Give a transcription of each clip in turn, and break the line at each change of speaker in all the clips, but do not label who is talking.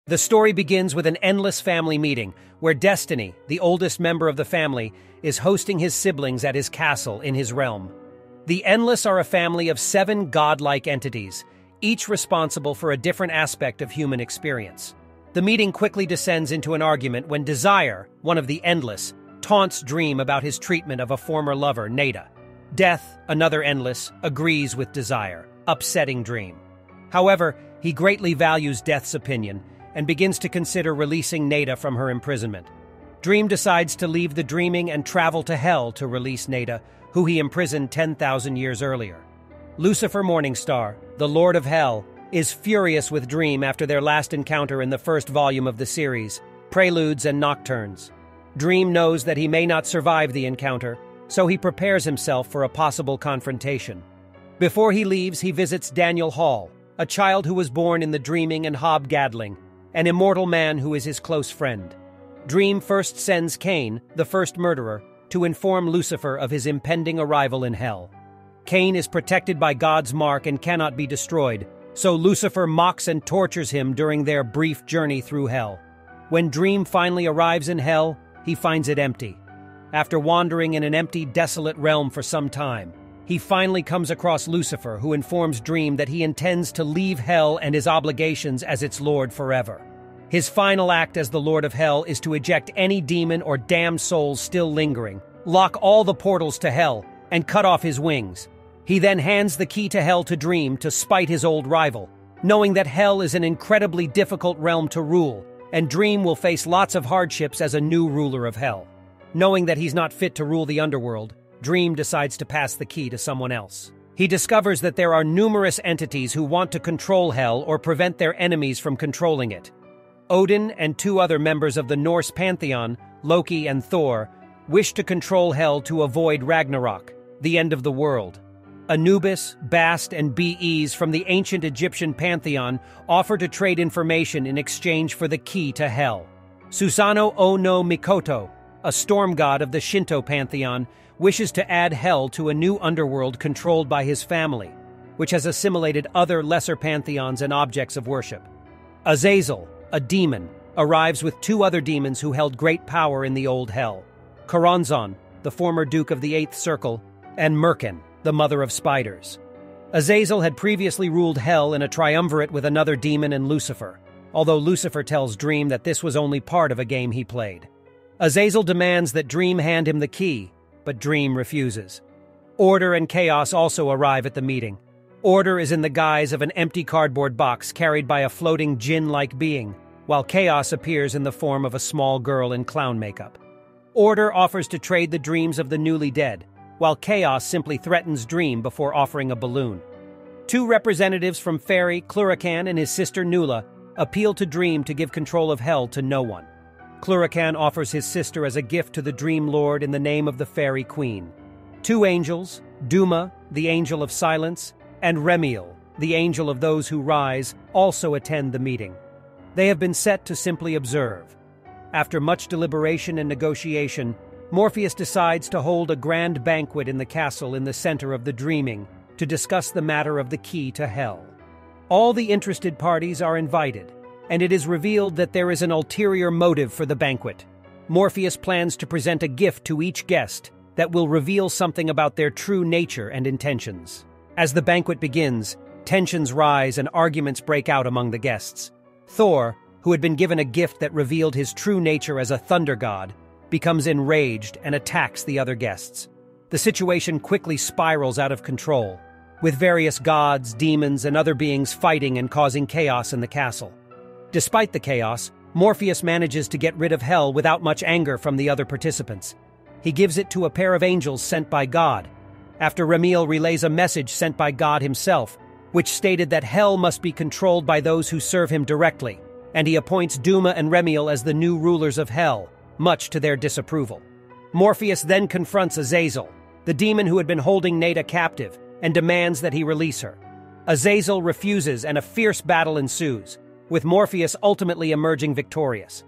The story begins with an endless family meeting, where Destiny, the oldest member of the family, is hosting his siblings at his castle in his realm. The Endless are a family of 7 godlike entities, each responsible for a different aspect of human experience. The meeting quickly descends into an argument when Desire, one of the Endless, taunts Dream about his treatment of a former lover, Nada. Death, another Endless, agrees with Desire, upsetting Dream. However, he greatly values Death's opinion and begins to consider releasing Nada from her imprisonment. Dream decides to leave the dreaming and travel to Hell to release Nada, who he imprisoned 10,000 years earlier. Lucifer Mornginstar, the Lord of Hell, is furious with Dream after their last encounter in the first volume of the series, Preludes and Nocturnes. Dream knows that he may not survive the encounter, so he prepares himself for a possible confrontation. Before he leaves, he visits Daniel Hall, a child who was born in the dreaming and Hobgadling, an immortal man who is his close friend. Dream first sends Cain, the first murderer, to inform Lucifer of his impending arrival in Hell. Cain is protected by God's mark and cannot be destroyed, so Lucifer mocks and tortures him during their brief journey through Hell. When Dream finally arrives in Hell, he finds it empty. After wandering in an empty, desolate realm for some time, he finally comes across Lucifer, who informs Dream that he intends to leave Hell and his obligations as its lord forever. His final act as the Lord of Hell is to eject any demon or damned souls still lingering, lock all the portals to Hell, and cut off his wings. He then hands the key to Hell to Dream to spite his old rival, knowing that Hell is an incredibly difficult realm to rule, and Dream will face lots of hardships as a new ruler of Hell. Knowing that he's not fit to rule the underworld, Dream decides to pass the key to someone else. He discovers that there are numerous entities who want to control Hell or prevent their enemies from controlling it. Odin and 2 other members of the Norse pantheon, Loki and Thor, wish to control Hell to avoid Ragnarok, the end of the world. Anubis, Bast, and Bes from the ancient Egyptian pantheon offer to trade information in exchange for the key to Hell. Susanoo no Mikoto, a storm god of the Shinto pantheon, wishes to add Hell to a new underworld controlled by his family, which has assimilated other lesser pantheons and objects of worship. Azazel, a demon, arrives with 2 other demons who held great power in the old Hell: Choronzon, the former Duke of the 8th Circle, and Merkin, the Mother of Spiders. Azazel had previously ruled Hell in a triumvirate with another demon and Lucifer, although Lucifer tells Dream that this was only part of a game he played. Azazel demands that Dream hand him the key, but Dream refuses. Order and Chaos also arrive at the meeting. Order is in the guise of an empty cardboard box carried by a floating djinn-like being, while Chaos appears in the form of a small girl in clown makeup. Order offers to trade the dreams of the newly dead, while Chaos simply threatens Dream before offering a balloon. 2 representatives from Fairy, Cluracan, and his sister Nula appeal to Dream to give control of Hell to no one. Cluracan offers his sister as a gift to the Dream Lord in the name of the Fairy Queen. 2 angels, Duma, the Angel of Silence, and Remiel, the Angel of Those Who Rise, also attend the meeting. They have been set to simply observe. After much deliberation and negotiation, Morpheus decides to hold a grand banquet in the castle in the center of the dreaming to discuss the matter of the key to Hell. All the interested parties are invited, and it is revealed that there is an ulterior motive for the banquet. Morpheus plans to present a gift to each guest that will reveal something about their true nature and intentions. As the banquet begins, tensions rise and arguments break out among the guests. Thor, who had been given a gift that revealed his true nature as a thunder god, becomes enraged and attacks the other guests. The situation quickly spirals out of control, with various gods, demons, and other beings fighting and causing chaos in the castle. Despite the chaos, Morpheus manages to get rid of Hell without much anger from the other participants. He gives it to a pair of angels sent by God, after Remiel relays a message sent by God himself, which stated that Hell must be controlled by those who serve him directly, and he appoints Duma and Remiel as the new rulers of Hell, much to their disapproval. Morpheus then confronts Azazel, the demon who had been holding Nada captive, and demands that he release her. Azazel refuses and a fierce battle ensues, with Morpheus ultimately emerging victorious.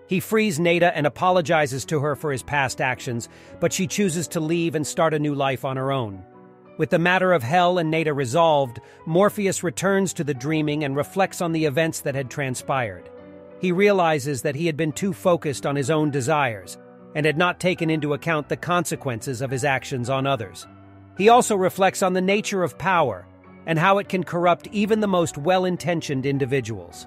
He frees Nada and apologizes to her for his past actions, but she chooses to leave and start a new life on her own. With the matter of Hell and Nada resolved, Morpheus returns to the dreaming and reflects on the events that had transpired. he realizes that he had been too focused on his own desires and had not taken into account the consequences of his actions on others. He also reflects on the nature of power and how it can corrupt even the most well-intentioned individuals.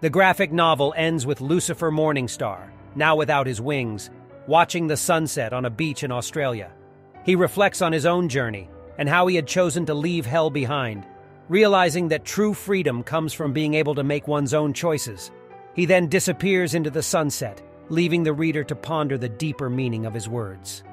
The graphic novel ends with Lucifer Morningstar, now without his wings, watching the sunset on a beach in Australia. He reflects on his own journey and how he had chosen to leave hell behind, realizing that true freedom comes from being able to make one's own choices. He then disappears into the sunset, leaving the reader to ponder the deeper meaning of his words.